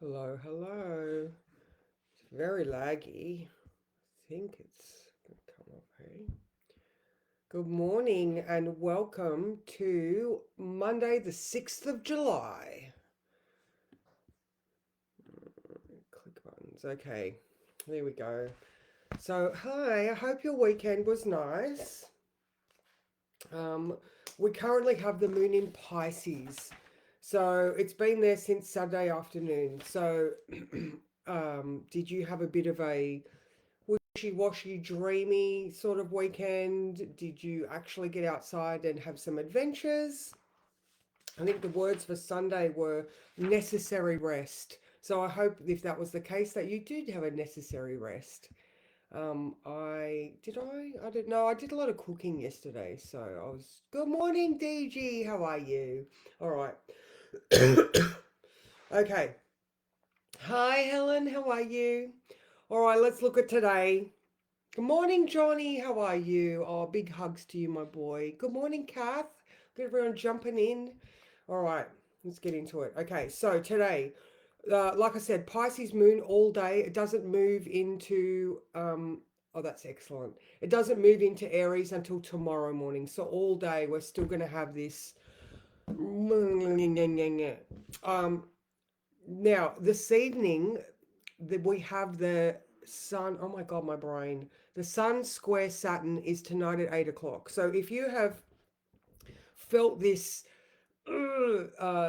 Hello, hello. It's very laggy. I think it's going to come up, hey? Good morning and welcome to Monday, the 6th of July. Click buttons. Okay, there we go. So, hi, I hope your weekend was nice. Um, we currently have the moon in Pisces. So, it's been there since Saturday afternoon. So, did you have a bit of a wishy-washy, dreamy sort of weekend? Did you actually get outside and have some adventures? I think the words for Sunday were necessary rest. So I hope if that was the case that you did have a necessary rest. I didn't know. I did a lot of cooking yesterday, so I was. Good morning, DG. How are you? All right. Okay. Hi, Helen. How are you? All right. Let's look at today. Good morning, Johnny. How are you? Oh, big hugs to you, my boy. Good morning, Kath. Good everyone jumping in. All right, let's get into it. Okay, so today, like I said, Pisces moon all day. It doesn't move into, oh, that's excellent. It doesn't move into Aries until tomorrow morning. So all day, we're still going to have this. Um, Now, this evening, we have the sun. Oh my God, my brain. The sun square Saturn is tonight at 8 o'clock. So if you have felt this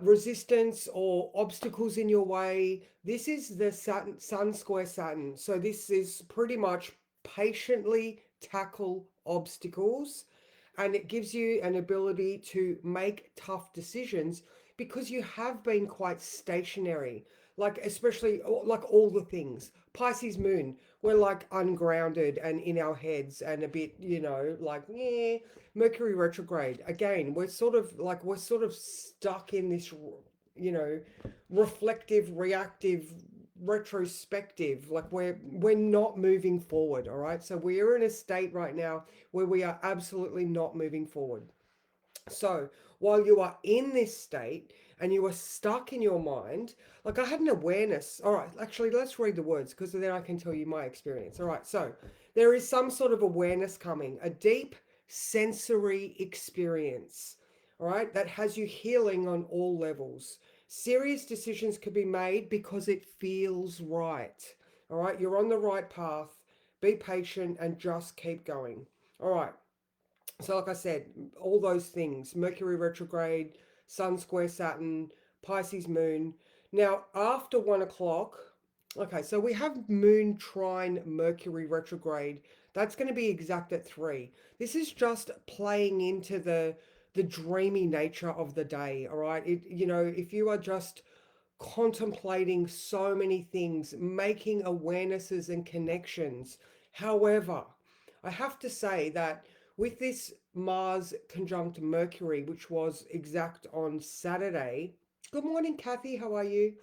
resistance or obstacles in your way, this is the sun square Saturn. So this is pretty much patiently tackle obstacles, and it gives you an ability to make tough decisions because you have been quite stationary, like especially like all the things. Pisces moon, we're like ungrounded and in our heads and a bit, like yeah. Mercury retrograde, again, we're sort of stuck in this, you know reflective, reactive, retrospective, like we're not moving forward. All right, so we are in a state right now where we are absolutely not moving forward. So while you are in this state and you are stuck in your mind, like I had an awareness. All right, actually, let's read the words because then I can tell you my experience. All right, so there is some sort of awareness coming, a deep sensory experience, all right, that has you healing on all levels. Serious decisions can be made because it feels right. All right, you're on the right path. Be patient and just keep going. All right. So, like I said, all those things, Mercury retrograde, Sun square Saturn, Pisces moon. Now, after 1 o'clock, okay, so we have Moon trine Mercury retrograde. That's going to be exact at 3. This is just playing into the dreamy nature of the day, all right? If you are just contemplating so many things, making awarenesses and connections. However, I have to say that with this Mars conjunct Mercury, which was exact on Saturday. Good morning, Kathy. How are you?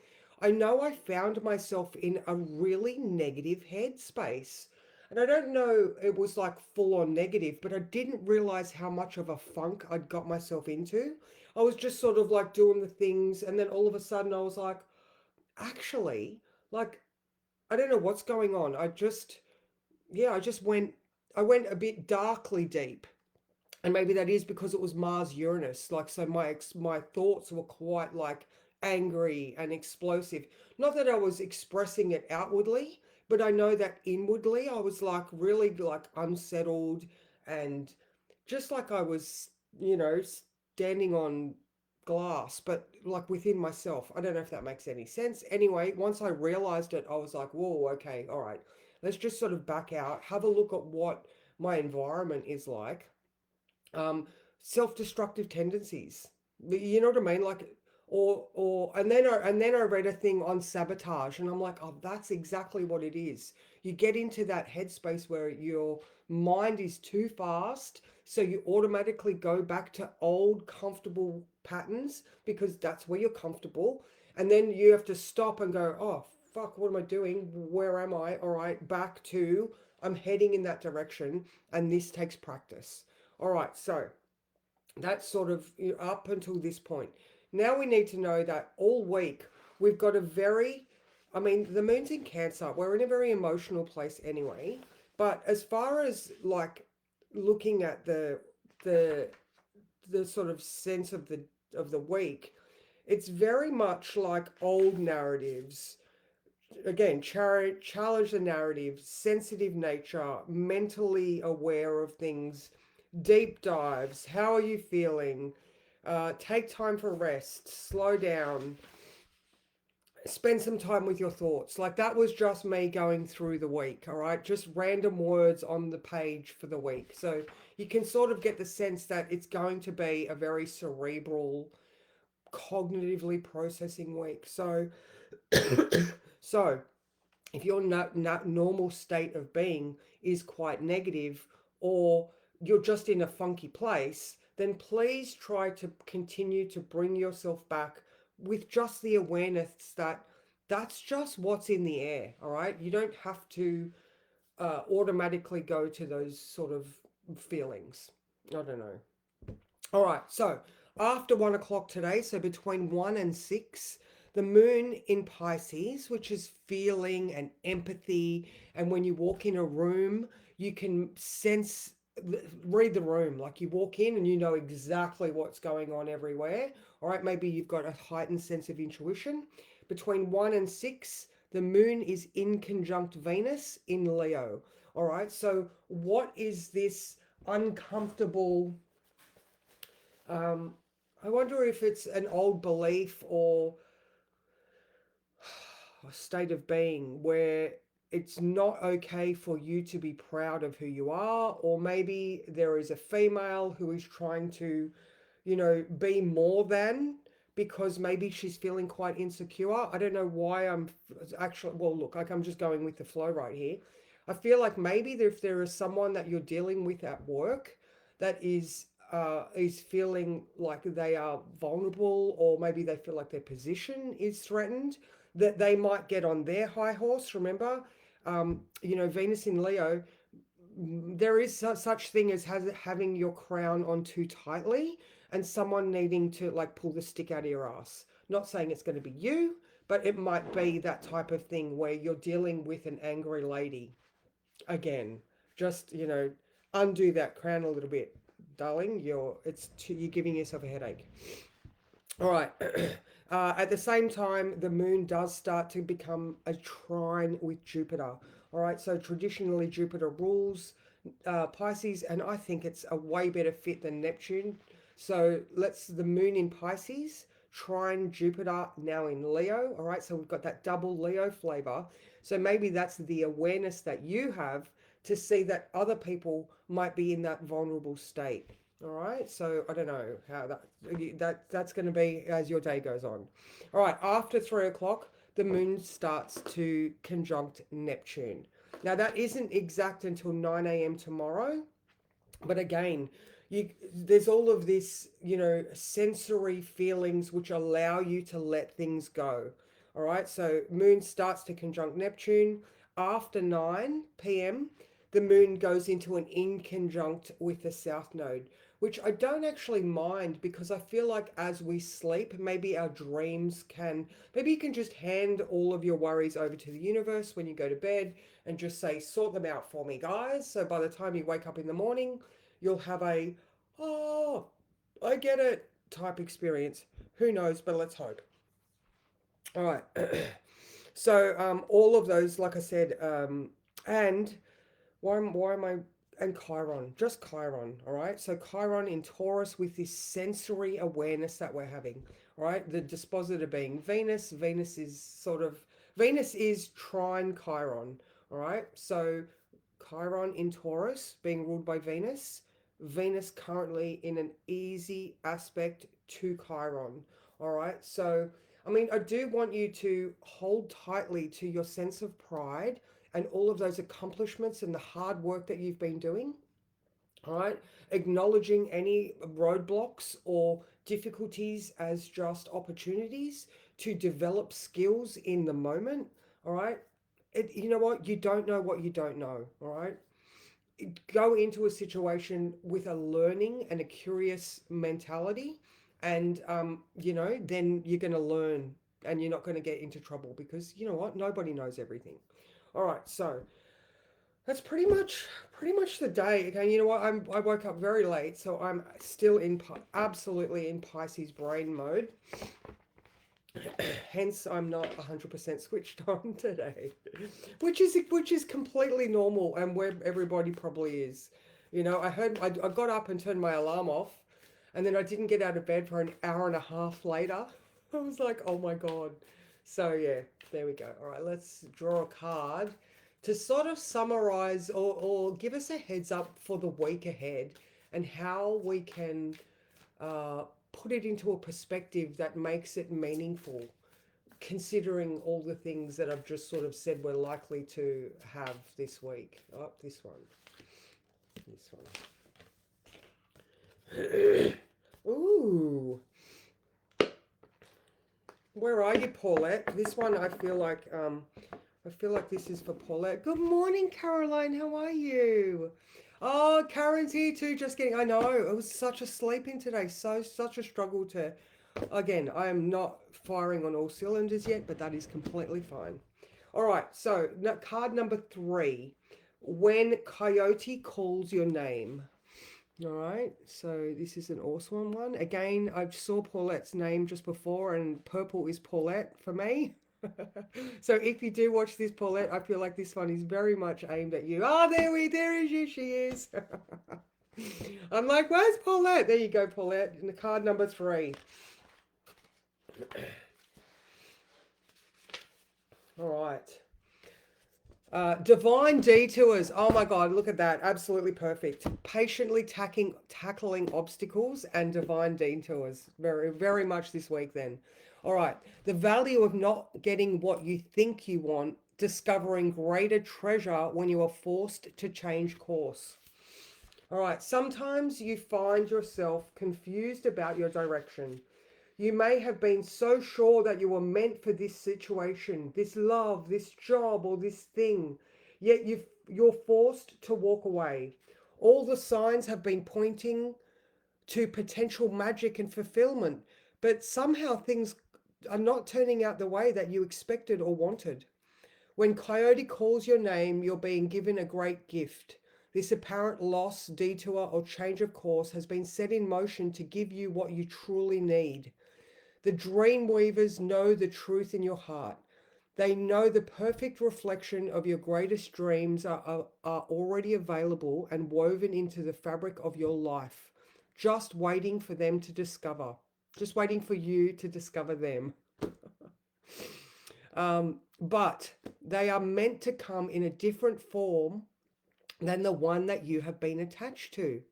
I know I found myself in a really negative headspace. And I don't know, it was like full on negative, but I didn't realize how much of a funk I'd got myself into. I was just sort of like doing the things, and then all of a sudden I was like, actually, like, I don't know what's going on. Yeah, I went a bit darkly deep. And maybe that is because it was Mars Uranus. Like, so my thoughts were quite like angry and explosive. Not that I was expressing it outwardly, but I know that inwardly I was like really like unsettled and just like I was, standing on glass, but like within myself. I don't know if that makes any sense. Anyway, once I realized it, I was like, whoa, okay, all right. Let's just sort of back out, have a look at what my environment is like. um, Self-destructive tendencies. You know what I mean? Like, and then I read a thing on sabotage, and I'm like, oh, that's exactly what it is. You get into that headspace where your mind is too fast, so you automatically go back to old comfortable patterns because that's where you're comfortable, and then you have to stop and go, oh fuck, what am I doing? Where am I? All right, back to I'm heading in that direction, and this takes practice. All right, so that's sort of up until this point. Now we need to know that all week we've got a very I mean, the moon's in Cancer. We're in a very emotional place anyway. But as far as like looking at the the sort of sense of the week, it's very much like old narratives. Again, challenge the narrative, sensitive nature, mentally aware of things, deep dives. How are you feeling? Take time for rest, slow down, spend some time with your thoughts. Like that was just me going through the week, all right? Just random words on the page for the week. So you can sort of get the sense that it's going to be a very cerebral, cognitively processing week. So, so if your normal state of being is quite negative, or you're just in a funky place, then please try to continue to bring yourself back with just the awareness that that's just what's in the air. All right, you don't have to automatically go to those sort of feelings. I don't know. All right, so after 1 o'clock today, so between 1 and 6, the moon in Pisces, which is feeling and empathy. And when you walk in a room, you can sense, read the room. Like you walk in and you know exactly what's going on everywhere. All right, maybe you've got a heightened sense of intuition. Between 1 and 6, the moon is in conjunct Venus in Leo. All right, so what is this uncomfortable? Um, I wonder if it's an old belief or a state of being where it's not okay for you to be proud of who you are, or maybe there is a female who is trying to, be more than, because maybe she's feeling quite insecure. I don't know why I'm actually, well, look, like I'm just going with the flow right here. I feel like maybe if there is someone that you're dealing with at work that is feeling like they are vulnerable, or maybe they feel like their position is threatened, that they might get on their high horse. Remember, Venus in Leo, there is such thing as having your crown on too tightly, and someone needing to like pull the stick out of your ass. Not saying it's going to be you, but it might be that type of thing where you're dealing with an angry lady. Again, just undo that crown a little bit, darling. You're giving yourself a headache. All right. At the same time, the moon does start to become a trine with Jupiter. All right. So traditionally, Jupiter rules Pisces, and I think it's a way better fit than Neptune. So let's the moon in Pisces, trine Jupiter now in Leo. All right. So we've got that double Leo flavor. So maybe that's the awareness that you have to see that other people might be in that vulnerable state. All right, so I don't know how that's going to be as your day goes on. All right, after 3 o'clock, the moon starts to conjunct Neptune. Now that isn't exact until 9 a.m. tomorrow, but again, there's all of this, sensory feelings which allow you to let things go. All right, so moon starts to conjunct Neptune after 9 p.m. The moon goes into an inconjunct with the south node, which I don't actually mind, because I feel like as we sleep, maybe our dreams can, maybe you can just hand all of your worries over to the universe when you go to bed and just say, sort them out for me, guys. So by the time you wake up in the morning, you'll have a, oh, I get it type experience. Who knows, but let's hope. All right. So all of those, like I said, and why am I, and Chiron, just Chiron, all right? So Chiron in Taurus with this sensory awareness that we're having, all right? The dispositor being Venus. Venus is trine Chiron, all right? So Chiron in Taurus being ruled by Venus. Venus currently in an easy aspect to Chiron, all right? So, I mean, I do want you to hold tightly to your sense of pride and all of those accomplishments and the hard work that you've been doing. All right, acknowledging any roadblocks or difficulties as just opportunities to develop skills in the moment. All right, you know what? You don't know what you don't know. All right, go into a situation with a learning and a curious mentality, and then you're going to learn and you're not going to get into trouble because you know what? Nobody knows everything. All right, so that's pretty much the day. Okay, you know what? I woke up very late, so I'm still absolutely in Pisces brain mode. Hence, I'm not 100% switched on today, which is completely normal and where everybody probably is. You know, I got up and turned my alarm off, and then I didn't get out of bed for an hour and a half later. I was like, oh my God. So yeah, there we go. All right, let's draw a card to sort of summarize or give us a heads up for the week ahead and how we can uh, put it into a perspective that makes it meaningful, considering all the things that I've just sort of said we're likely to have this week. Oh, this one. This one. Ooh. Where are you, Paulette? This one I feel like this is for Paulette. Good morning, Caroline. How are you? Oh, Karen's here too. Just getting. I know it was such a sleeping today. Such a struggle to. Again, I am not firing on all cylinders yet, but that is completely fine. All right. So card number 3. When Coyote calls your name. All right. So this is an awesome one. Again, I saw Paulette's name just before, and purple is Paulette for me. So if you do watch this, Paulette, I feel like this one is very much aimed at you. Oh, there is you. She is. I'm like, where's Paulette? There you go, Paulette. In the card number 3. All right. Divine detours. Oh my God, look at that. Absolutely perfect. Patiently tackling obstacles and divine detours. Very, very much this week then. All right. The value of not getting what you think you want, discovering greater treasure when you are forced to change course. All right. Sometimes you find yourself confused about your direction. You may have been so sure that you were meant for this situation, this love, this job, or this thing, yet you're forced to walk away. All the signs have been pointing to potential magic and fulfillment, but somehow things are not turning out the way that you expected or wanted. When Coyote calls your name, you're being given a great gift. This apparent loss, detour, or change of course has been set in motion to give you what you truly need. The dream weavers know the truth in your heart. They know the perfect reflection of your greatest dreams are already available and woven into the fabric of your life, just waiting for them to discover, just waiting for you to discover them. But they are meant to come in a different form than the one that you have been attached to.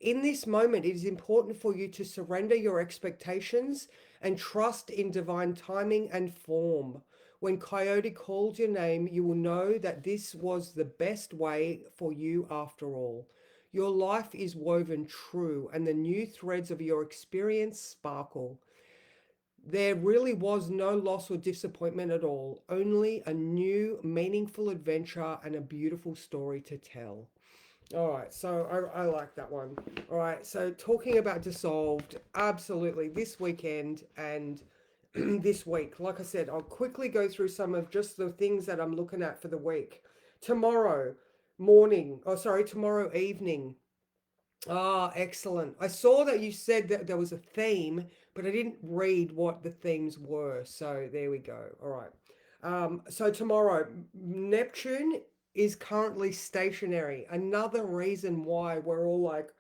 In this moment, it is important for you to surrender your expectations and trust in divine timing and form. When Coyote calls your name, you will know that this was the best way for you after all. Your life is woven true, and the new threads of your experience sparkle. There really was no loss or disappointment at all, only a new, meaningful adventure and a beautiful story to tell. All right, so I like that one. All right, so talking about dissolved, absolutely this weekend and this week. Like I said, I'll quickly go through some of just the things that I'm looking at for the week. Tomorrow morning, oh sorry, tomorrow evening. Ah, excellent. I saw that you said that there was a theme, but I didn't read what the themes were. So there we go. All right. So tomorrow, Neptune is currently stationary. Another reason why we're all like,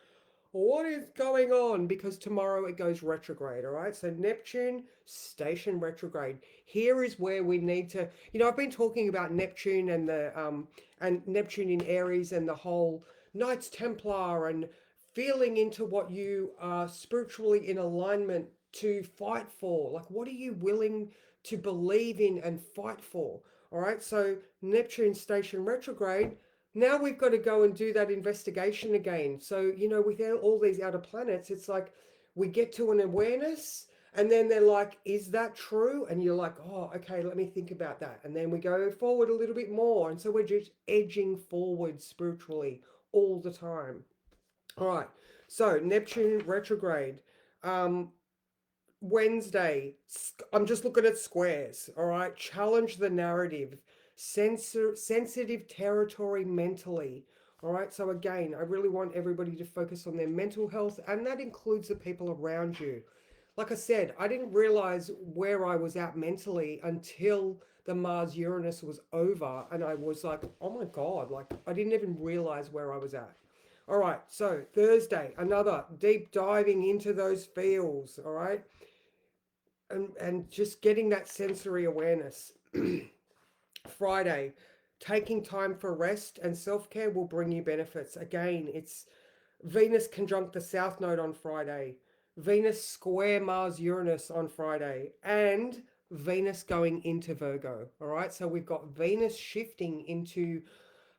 what is going on? Because tomorrow it goes retrograde, all right? So Neptune station retrograde. Here is where we need to, I've been talking about Neptune and the and Neptune in Aries and the whole Knights Templar and feeling into what you are spiritually in alignment to fight for. Like what are you willing to believe in and fight for? All right? So Neptune station retrograde, now we've got to go and do that investigation again. So, with all these outer planets, it's like we get to an awareness and then they're like, is that true? And you're like, oh, okay, let me think about that. And then we go forward a little bit more. And so we're just edging forward spiritually all the time. All right. So Neptune retrograde. Um, Wednesday, I'm just looking at squares, all right? Challenge the narrative, sensitive territory mentally, all right? So, again, I really want everybody to focus on their mental health, and that includes the people around you. Like I said, I didn't realize where I was at mentally until the Mars Uranus was over, and I was like, oh my God, like I didn't even realize where I was at. All right, so Thursday, another deep diving into those feels, all right? And just getting that sensory awareness. Friday, taking time for rest and self-care will bring you benefits. Again, it's Venus conjunct the South Node on Friday, Venus square Mars Uranus on Friday, and Venus going into Virgo. All right, so we've got Venus shifting into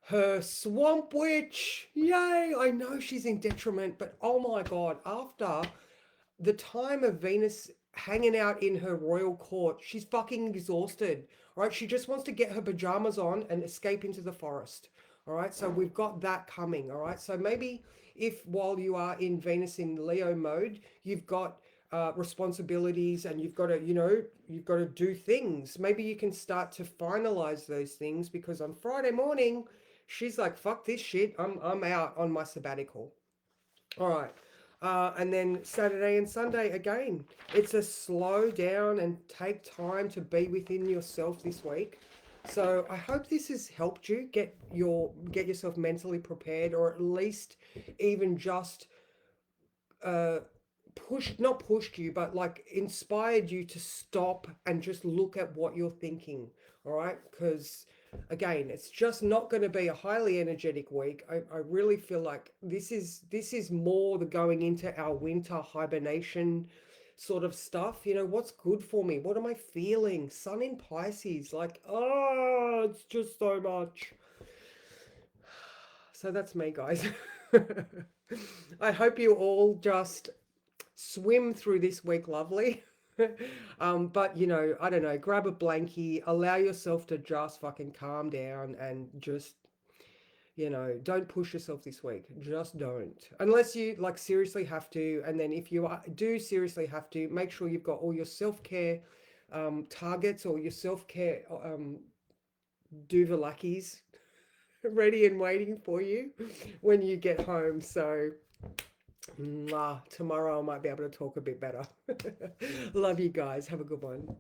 her swamp witch. Yay! I know she's in detriment, but oh my God, after the time of Venus hanging out in her royal court, she's fucking exhausted. Right? She just wants to get her pajamas on and escape into the forest. All right. So we've got that coming. All right. So maybe if while you are in Venus in Leo mode, you've got responsibilities and you've got to, you've got to do things. Maybe you can start to finalize those things because on Friday morning, she's like, fuck this shit. I'm out on my sabbatical. All right. And then Saturday and Sunday again. It's a slow down and take time to be within yourself this week. So I hope this has helped you get yourself mentally prepared, or at least even just uh, pushed, not pushed you, but like inspired you to stop and just look at what you're thinking. All right. Because again, it's just not going to be a highly energetic week. I really feel like this is more the going into our winter hibernation sort of stuff. What's good for me? What am I feeling? Sun in Pisces, like, oh, it's just so much. So that's me, guys. I hope you all just swim through this week lovely. But I don't know, grab a blankie, allow yourself to just fucking calm down and just, don't push yourself this week. Just don't. Unless you like seriously have to. And then if you do seriously have to, make sure you've got all your self-care targets or your self-care duvalakis ready and waiting for you when you get home. So tomorrow I might be able to talk a bit better. Love you guys. Have a good one.